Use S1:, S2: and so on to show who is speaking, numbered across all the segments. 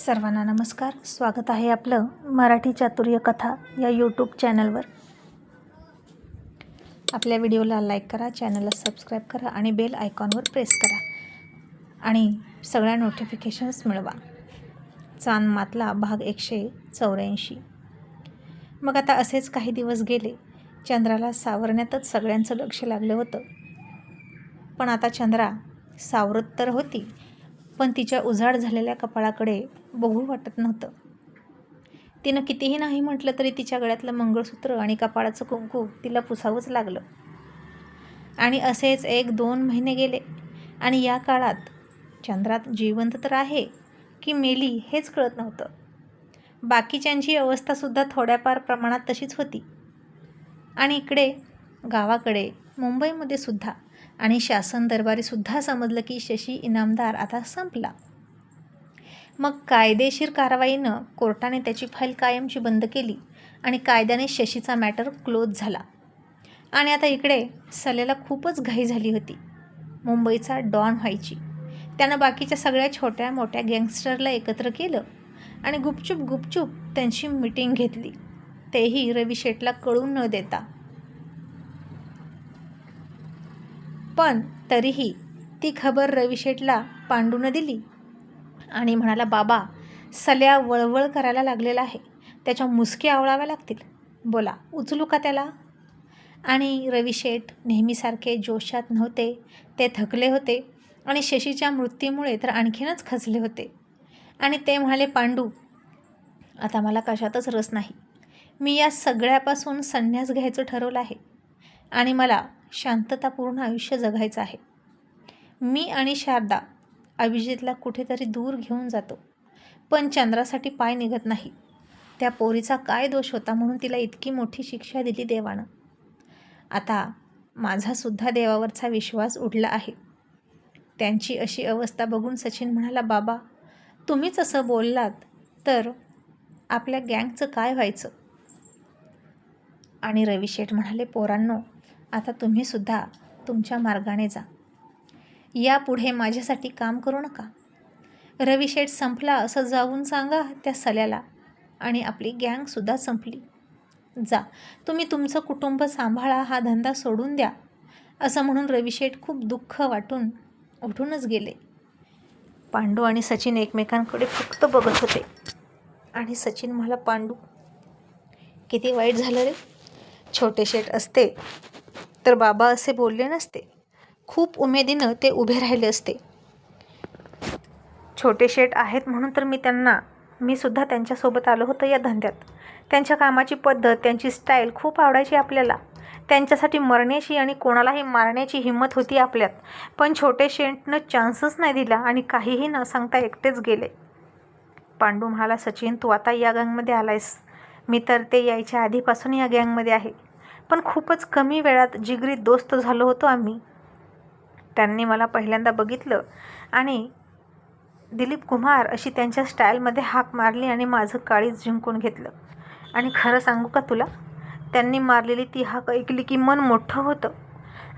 S1: सर्वांना नमस्कार. स्वागत आहे आपलं मराठी चातुर्य कथा या यूट्यूब चॅनलवर. आपल्या व्हिडिओला लाईक करा, चॅनलला सबस्क्राईब करा आणि बेल आयकॉनवर प्रेस करा आणि सगळ्या नोटिफिकेशन्स मिळवा. चांद मातला भाग 184. मग आता असेच काही दिवस गेले. चंद्राला सावरण्यातच सगळ्यांचं लक्ष लागलं होतं. पण आता चंद्रा सावरत तर होती, पण तिच्या उजाड झालेल्या कपाळाकडे बघू वाटत नव्हतं. तिनं कितीही नाही म्हटलं तरी तिच्या गळ्यातलं मंगळसूत्र आणि कपाळाचं कुंकू तिला पुसावंच लागलं. आणि असेच 1-2 महिने गेले आणि या काळात चंद्रात जिवंत तर आहे की मेली हेच कळत नव्हतं. बाकीच्यांची अवस्थासुद्धा थोड्याफार प्रमाणात तशीच होती. आणि इकडे गावाकडे मुंबईमध्ये सुद्धा आणि शासन दरबारीसुद्धा समजलं की शशी इनामदार आता संपला. मग कायदेशीर कारवाईनं कोर्टाने त्याची फाईल कायमची बंद केली आणि कायद्याने शशीचा मॅटर क्लोज झाला. आणि आता इकडे सल्याला खूपच घाई झाली होती मुंबईचा डॉन व्हायची. त्यानं बाकीच्या सगळ्या छोट्या मोठ्या गँगस्टरला एकत्र केलं आणि गुपचूप त्यांची मीटिंग घेतली, तेही रवी शेठला कळून न देता. पण तरीही ती खबर रवी शेठला पांडूनं दिली आणि म्हणाला, बाबा सल्या वळवळ करायला लागलेला आहे, त्याच्या मुसक्या आवळाव्या लागतील, बोला उचलू का त्याला? आणि रवी शेठ नेहमीसारखे जोशात नव्हते, ते थकले होते आणि शशीच्या मृत्यूमुळे तर आणखीनच खचले होते. आणि ते म्हणाले, पांडू आता मला कशातच रस नाही, मी या सगळ्यापासून संन्यास घ्यायचं ठरवलं आहे आणि मला शांततापूर्ण आयुष्य जगायचं आहे. मी आणि शारदा अभिजितला कुठेतरी दूर घेऊन जातो, पण चंद्रासाठी पाय निघत नाही. त्या पोरीचा काय दोष होता म्हणून तिला इतकी मोठी शिक्षा दिली देवानं. आता माझासुद्धा देवावरचा विश्वास उडला आहे. त्यांची अशी अवस्था बघून सचिन म्हणाला, बाबा तुम्हीच असं बोललात तर आपल्या गँगचं काय व्हायचं? आणि रवी शेठ म्हणाले, पोरांनो आता तुम्हीसुद्धा तुमच्या मार्गाने जा, यापुढे माझ्यासाठी काम करू नका. रवी शेठ संपला असं जाऊन सांगा त्या सल्याला आणि आपली गँगसुद्धा संपली. जा तुम्ही तुमचं कुटुंब सांभाळा, हा धंदा सोडून द्या, असं म्हणून रवी शेठ खूप दुःख वाटून उठूनच गेले. पांडू आणि सचिन एकमेकांकडे फक्त बघत होते आणि सचिन म्हणाला, पांडू किती वाईट झालं रे. छोटे शेठ असते तर बाबा असे बोलले नसते, खूप उमेदीनं ते उभे राहिले असते. छोटे शेठ आहेत म्हणून तर मी सुद्धा त्यांच्यासोबत आलो होतो या धंद्यात. त्यांच्या कामाची पद्धत, त्यांची स्टाईल खूप आवडायची आपल्याला. त्यांच्यासाठी मरण्याची आणि कोणालाही मारण्याची हिंमत होती आपल्यात. पण छोटे शेठनं चान्सच नाही दिला आणि काहीही न सांगता एकटेच गेले. पांडू म्हणाला, सचिन तू आता या गँगमध्ये आलायस, मी तर ते यायच्या आधीपासून या गँगमध्ये आहे, पण खूपच कमी वेळात जिगरी दोस्त झालो होतो आम्ही. त्यांनी मला पहिल्यांदा बघितलं आणि दिलीप कुमार अशी त्यांच्या स्टाईलमध्ये हाक मारली आणि माझं काळीज जिंकून घेतलं. आणि खरं सांगू का तुला, त्यांनी मारलेली ती हाक ऐकली की मन मोठं होतं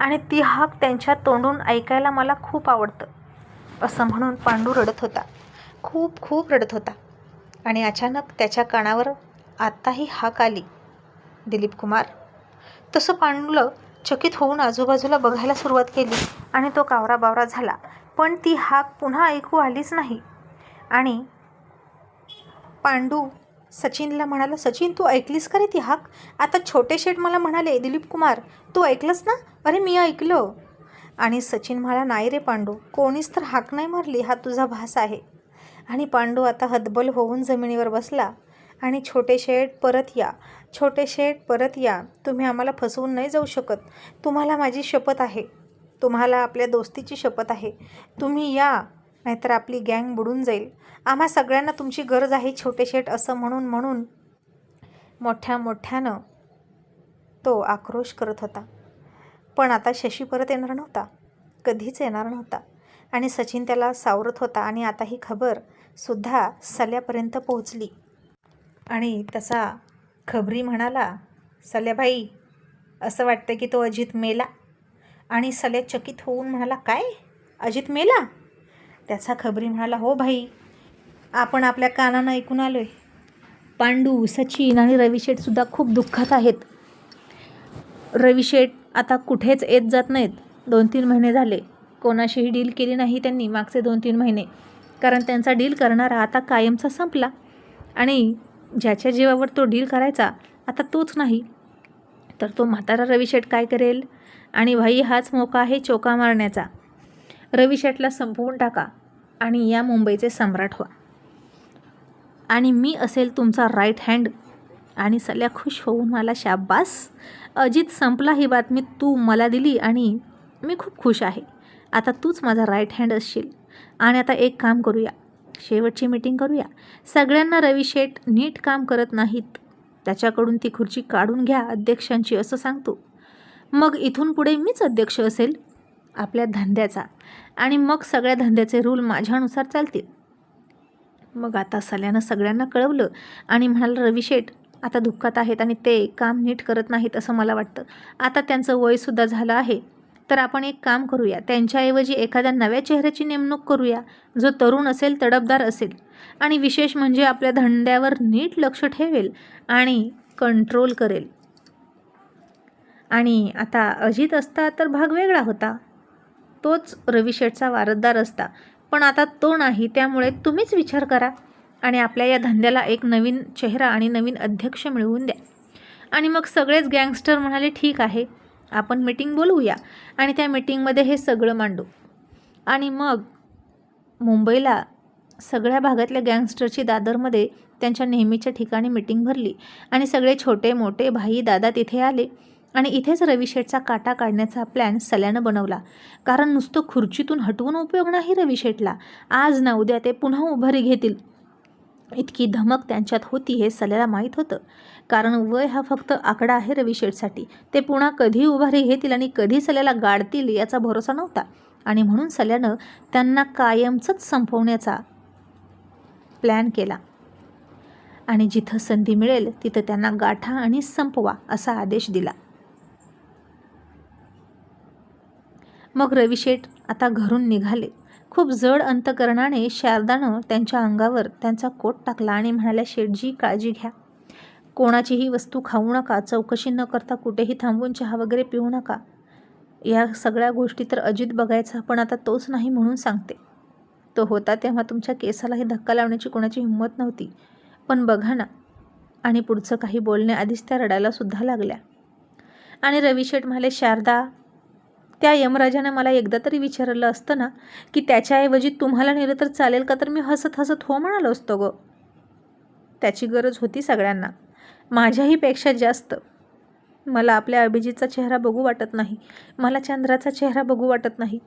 S1: आणि ती हाक त्यांच्या तोंडून ऐकायला मला खूप आवडतं, असं म्हणून पांडू रडत होता, खूप रडत होता. आणि अचानक त्याच्या कानावर आताही हाक आली, दिलीप कुमार. तसं पांडूला चकित होऊन आजूबाजूला बघायला सुरुवात केली आणि तो कावराबावरा झाला, पण ती हाक पुन्हा ऐकू आलीच नाही. आणि पांडू सचिनला म्हणाला, सचिन तू ऐकलीस का रे ती हाक? आता छोटे शेठ मला म्हणाले, दिलीप कुमार तू ऐकलंस ना? अरे मी ऐकलं. आणि सचिन म्हणाला, नाही रे पांडू, कोणीच तर हाक नाही मारली, हा तुझा भास आहे. आणि पांडू आता हतबल होऊन जमिनीवर बसला आणि छोटे शेठ परत या, छोटे शेठ परत या, तुम्ही आम्हाला फसवून नाही जाऊ शकत, तुम्हाला माझी शपथ आहे, तुम्हाला आपल्या दोस्तीची शपथ आहे, तुम्ही या नाहीतर आपली गँग बुडून जाईल, आम्हा सगळ्यांना तुमची गरज आहे छोटे शेठ, असं म्हणून मोठ्यानं तो आक्रोश करत होता. पण आता शशी परत येणार नव्हता, कधीच येणार नव्हता. आणि सचिन त्याला सावरत होता आणि आता ही खबर सुद्धा सल्यापर्यंत पोहोचली. आणि तसा खबरी म्हणाला, सल्याभाई असं वाटतं की तो अजित मेला. आणि सल्या चकित होऊन म्हणाला, काय अजित मेला? त्याचा खबरी म्हणाला, हो भाई, आपण आपल्या कानानं ऐकून आलो आहे. पांडू, सचिन आणि रविशेठसुद्धा खूप दुःखात आहेत. रविशेठ आता कुठेच येत जात नाहीत. 2-3 महिने झाले. कोणाशीही डील केली नाही त्यांनी मागचे 2-3 महिने. कारण त्यांचा डील करणारा आता कायमचा संपला आणि ज्याच्या जीवावर तो डील करायचा आता तोच नाही. तर तो म्हातारा रविशेठ काय करेल? आणि भाई हाच मौका आहे चोका मारण्याचा. रविशेठला संपवून टाका आणि या मुंबईचे सम्राट व्हा. आणि मी असेल तुमचा राईट हँड. आणि सल्या खुश होऊन मला शाबास, अजित संपला ही बातमी तू मला दिली आणि मी खूप खुश आहे. आता तूच माझा राईट हँड असशील. आणि आता एक काम करूया, शेवटची मीटिंग करूया. सगळ्यांना रविशेठ नीट काम करत नाहीत त्याच्याकडून ती खुर्ची काढून घ्या अध्यक्षांची असं सांगतो. मग इथून पुढे मीच अध्यक्ष असेल आपल्या धंद्याचा आणि मग सगळ्या धंद्याचे रूल माझ्यानुसार चालतील. मग आता सल्यानं सगळ्यांना कळवलं आणि म्हणाला रविशेठ आता दुःखात आहेत आणि ते काम नीट करत नाहीत असं मला वाटतं. आता त्यांचं वयसुद्धा झालं आहे. तर आपण एक काम करूया, त्यांच्याऐवजी एखाद्या नव्या चेहऱ्याची नेमणूक करूया जो तरुण असेल, तडफदार असेल आणि विशेष म्हणजे आपल्या धंद्यावर नीट लक्ष ठेवेल आणि कंट्रोल करेल. आणि आता अजित असता तर भाग वेगळा होता. तोच रविशेठचा वारसदार असता. पण आता तो नाही. त्यामुळे तुम्हीच विचार करा आणि आपल्या या धंद्याला एक नवीन चेहरा आणि नवीन अध्यक्ष मिळवून द्या. आणि मग सगळेच गँगस्टर म्हणाले ठीक आहे, आपण मीटिंग बोलवूया आणि त्या मीटिंगमध्ये हे सगळं मांडू. आणि मग मुंबईला सगळ्या भागातल्या गँगस्टरची दादरमध्ये त्यांच्या नेहमीच्या ठिकाणी मीटिंग भरली आणि सगळे छोटे मोठे भाई दादा तिथे आले. आणि इथेच रविशेठचा काटा काढण्याचा प्लॅन सल्यानं बनवला. कारण नुसतं खुर्चीतून हटवून उपयोग नाही रविशेठला. आज ना उद्या ते पुन्हा उभारी घेतील इतकी धमक त्यांच्यात होती हे सल्याला माहीत होतं. कारण वय हा फक्त आकडा आहे रविशेठसाठी. ते पुन्हा कधी उभारी घेतील आणि कधी सल्याला गाडतील याचा भरोसा नव्हता. आणि म्हणून सल्यानं त्यांना कायमचंच संपवण्याचा प्लॅन केला. आणि जिथं संधी मिळेल तिथं त्यांना गाठा आणि संपवा असा आदेश दिला. मग रविशेठ आता घरून निघाले. खूप जड अंतकरणाने शारदानं त्यांच्या अंगावर त्यांचा कोट टाकला आणि म्हणाल्या शेठजी काळजी घ्या. कोणाचीही वस्तू खाऊ नका, चौकशी न करता कुठेही थांबून चहा वगैरे पिऊ नका. या सगळ्या गोष्टी तर अजित बघायचा, पण आता तोच नाही म्हणून सांगते. तो होता तेव्हा तुमच्या केसालाही धक्का लावण्याची कोणाची हिंमत नव्हती. पण बघा ना. आणि पुढचं काही बोलण्याआधीच त्या रडायलासुद्धा लागल्या. आणि रविशेठ म्हणाले शारदा, त्या यमराजानं मला एकदा तरी विचारलं असतं ना की त्याच्याऐवजी तुम्हाला नेलं तर चालेल का, तर मी हसत हसत हो म्हणालो असतो गं. त्याची गरज होती सगळ्यांना, माझ्याही पेक्षा जास्त. मला आपल्या अभिजितचा चेहरा बघू वाटत नाही, मला चंद्राचा चेहरा बघू वाटत नाही.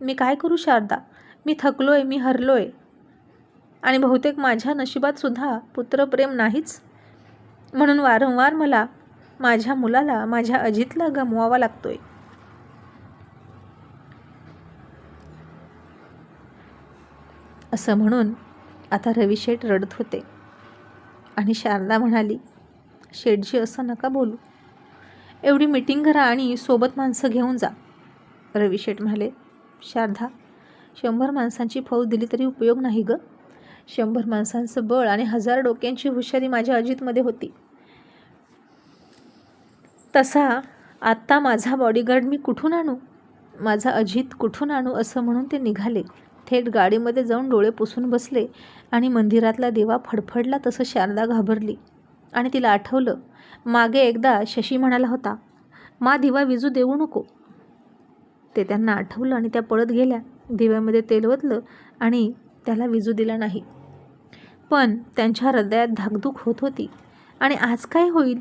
S1: मी काय करू शारदा? मी थकलोय, मी हरलोय. आणि बहुतेक माझ्या नशिबातसुद्धा पुत्रप्रेम नाहीच. म्हणून वारंवार मला माझ्या मुलाला, माझ्या अजितला गमवावा लागतोय. असं म्हणून आता रविशेठ रडत होते. आणि शारदा म्हणाली शेठजी असं नका बोलू. एवढी मीटिंग करा आणि सोबत माणसं घेऊन जा. रविशेठ म्हणाले शारदा, 100 माणसांची फौज दिली तरी उपयोग नाही गं. 100 माणसांचं बळ आणि 1000 डोक्यांची हुशारी माझ्या अजितमध्ये होती. तसा आत्ता माझा बॉडीगार्ड मी कुठून आणू, माझा अजित कुठून आणू असं म्हणून ते निघाले. थेट गाडीमध्ये जाऊन डोळे पुसून बसले आणि मंदिरातला दिवा फडफडला तसं शारदा घाबरली. आणि तिला आठवलं मागे एकदा शशी म्हणाला होता, मा दिवा विजू देऊ नको. ते त्यांना आठवलं आणि त्या पळत गेल्या. दिव्यामध्ये तेल ओतलं आणि त्याला विजू दिला नाही. पण त्यांच्या हृदयात धाकधूक होत होती. आणि आज काय होईल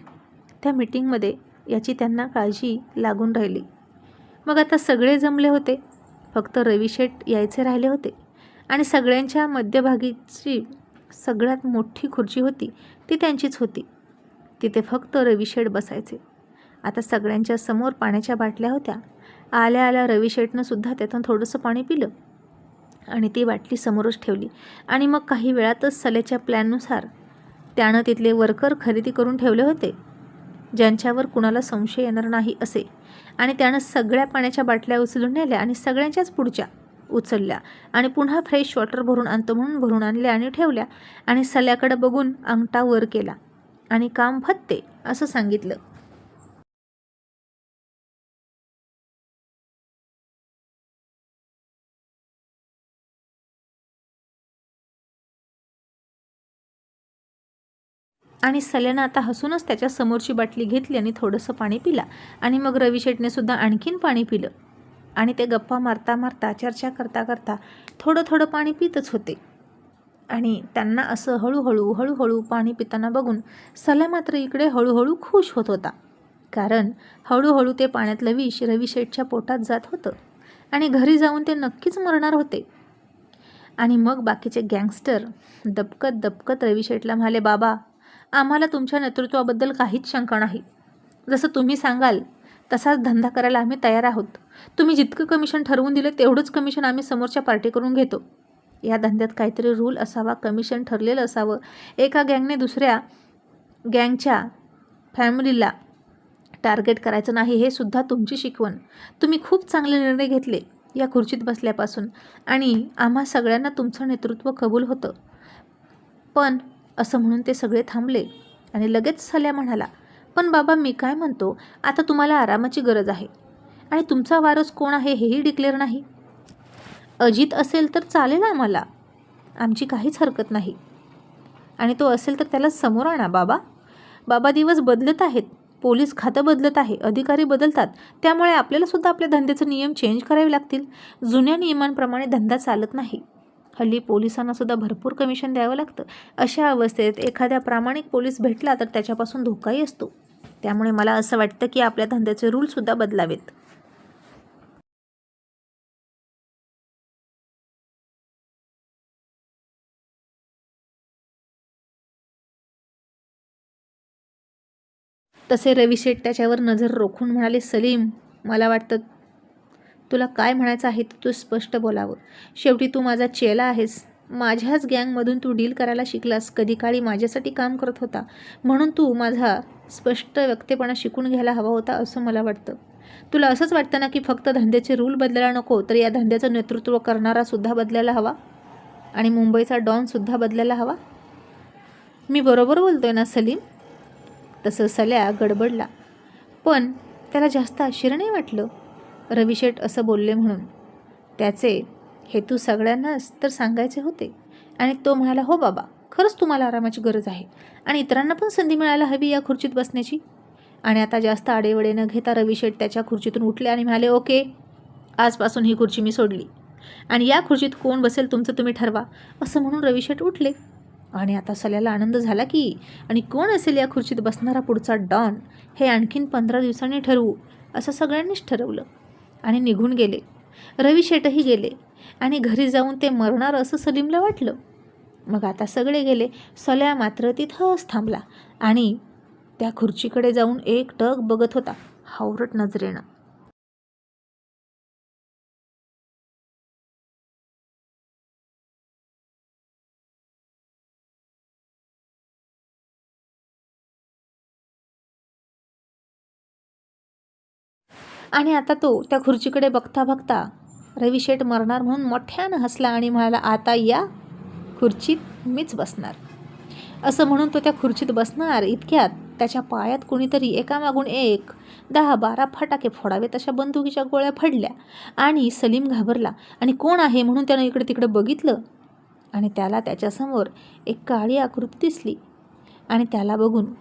S1: त्या मीटिंगमध्ये याची त्यांना काळजी लागून राहिली. मग आता सगळे जमले होते, फक्त रविशेठ यायचे राहिले होते. आणि सगळ्यांच्या मध्यभागीची सगळ्यात मोठी खुर्ची होती ती त्यांचीच होती. तिथे फक्त रविशेठ बसायचे. आता सगळ्यांच्या समोर पाण्याच्या बाटल्या होत्या. आल्या आल्या रविशेठनं सुद्धा त्यातून थोडंसं पाणी पिलं आणि ती बाटली समोरच ठेवली. आणि मग काही वेळातच सल्याच्या प्लॅननुसार त्यानं तिथले वर्कर खरेदी करून ठेवले होते, ज्यांच्यावर कुणाला संशय येणार नाही असे. आणि त्यानं सगळ्या पाण्याच्या बाटल्या उचलून नेल्या आणि सगळ्यांच्याच पुढच्या उचलल्या आणि पुन्हा फ्रेश वॉटर भरून आणतो म्हणून भरून आणल्या आणि ठेवल्या आणि सल्याकडे बघून अंगठा वर केला आणि काम फत्ते असं सांगितलं. आणि सल्यानं आता हसूनच त्याच्या समोरची बाटली घेतली आणि थोडंसं पाणी पिला आणि मग रवी शेटने सुद्धा आणखीन पाणी पिलं आणि ते गप्पा मारता मारता चर्चा करता करता थोडं थोडं पाणी पितच होते. आणि त्यांना असं हळूहळू पाणी पिताना बघून सल्या मात्र इकडे हळूहळू खुश होत होता, कारण हळूहळू ते पाण्यातलं विष रवी शेठच्या पोटात जात होतं आणि घरी जाऊन ते नक्कीच मरणार होते. आणि मग बाकीचे गँगस्टर दबकत दबकत रवी शेठला म्हणाले, बाबा आम्हाला तुमच्या नेतृत्वाबद्दल काहीच शंका नाही. जसं तुम्ही सांगाल तसाच धंदा करायला आम्ही तयार आहोत. तुम्ही जितकं कमिशन ठरवून दिलं तेवढंच कमिशन आम्ही समोरच्या पार्टीकडून घेतो. या धंद्यात काहीतरी रूल असावा, कमिशन ठरलेलं असावं. एका गँगने दुसऱ्या गँगच्या फॅमिलीला टार्गेट करायचं नाही, हे सुद्धा तुमची शिकवण. तुम्ही खूप चांगले निर्णय घेतले या खुर्चीत बसल्यापासून आणि आम्हा सगळ्यांना तुमचं नेतृत्व कबूल होतं. पण असं म्हणून ते सगळे थांबले आणि लगेच सल्या म्हणाला, पण बाबा मी काय म्हणतो, आता तुम्हाला आरामाची गरज आहे आणि तुमचा वारस कोण आहे हेही डिक्लेअर नाही. अजित असेल तर चालेल आम्हाला, आमची काहीच हरकत नाही. आणि तो असेल तर त्याला समोर आणा. बाबा दिवस बदलत आहेत, पोलीस खातं बदलत आहे, अधिकारी बदलतात, त्यामुळे आपल्याला सुद्धा आपल्या धंद्याचे नियम चेंज करावे लागतील. जुन्या नियमांप्रमाणे धंदा चालत नाही. हल्ली पोलिसांना सुद्धा भरपूर कमिशन द्यावं लागतं. अशा अवस्थेत एखाद्या प्रामाणिक पोलीस भेटला तर त्याच्यापासून धोकाही असतो. त्यामुळे मला असं वाटतं की आपल्या धंद्याचे रूलसुद्धा बदलावेत. तसे रवी शेठ त्याच्यावर नजर रोखून म्हणाले, सलीम मला वाटतं तुला काय म्हणायचं आहे ते तू स्पष्ट बोलावं. शेवटी तू माझा चेला आहेस. माझ्याच गँगमधून तू डील करायला शिकलास, कधी काळी माझ्यासाठी काम करत होता, म्हणून तू माझा स्पष्ट व्यक्तिपणा शिकून घ्यायला हवा होता असं मला वाटतं. तुला असंच वाटतं ना की फक्त धंद्याचे रूल बदलायला नको, तर या धंद्याचं नेतृत्व करणारासुद्धा बदलायला हवा आणि मुंबईचा डॉनसुद्धा बदलायला हवा. मी बरोबर बोलतोय ना सलीम? तसं सल्या गडबडला, पण त्याला जास्त आश्चर्य नाही वाटलं रवी शेठ असं बोलले म्हणून. त्याचे हेतू सगळ्यांनाच तर सांगायचे होते आणि तो म्हणाला, हो बाबा खरंच तुम्हाला आरामाची गरज आहे आणि इतरांना पण संधी मिळायला हवी या खुर्चीत बसण्याची. आणि आता जास्त आडेवडे न घेता रवी शेठ त्याच्या खुर्चीतून उठले आणि म्हणाले, ओके आजपासून ही खुर्ची मी सोडली आणि या खुर्चीत कोण बसेल तुमचं तुम्ही ठरवा. असं म्हणून रवी शेठ उठले आणि आता सल्याला आनंद झाला की आणि कोण असेल या खुर्चीत बसणारा पुढचा डॉन हे आणखीन 15 दिवसांनी ठरवू असं सगळ्यांनीच ठरवलं आणि निघून गेले. रवी शेठही गेले आणि घरी जाऊन ते मरणार असं सलीमला वाटलं. मग आता सगळे गेले, सल्या मात्र तिथंच थांबला आणि त्या खुर्चीकडे जाऊन एकटक बघत होता हावरट नजरेनं. आणि आता तो त्या खुर्चीकडे बघता बघता रवी शेठ मरणार म्हणून मोठ्यानं हसला आणि म्हणाला, आता या खुर्चीत मीच बसणार. असं म्हणून तो त्या खुर्चीत बसणार इतक्यात त्याच्या पायात कोणीतरी एकामागून एक 10-12 फटाके फोडावेत अशा बंदुकीच्या गोळ्या फडल्या आणि सलीम घाबरला आणि कोण आहे म्हणून त्यानं इकडे तिकडे बघितलं आणि त्याला त्याच्यासमोर एक काळी आकृती दिसली आणि त्याला बघून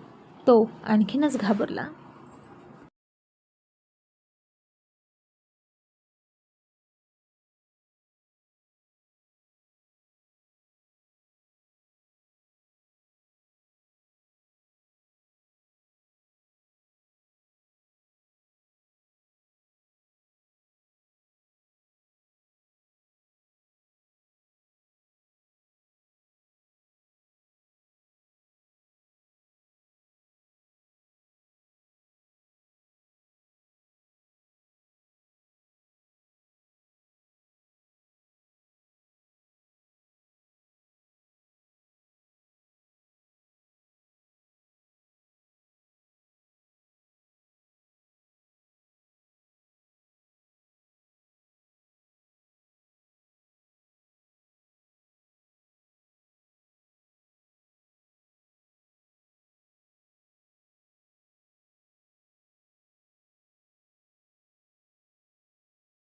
S1: तो आणखीनच घाबरला.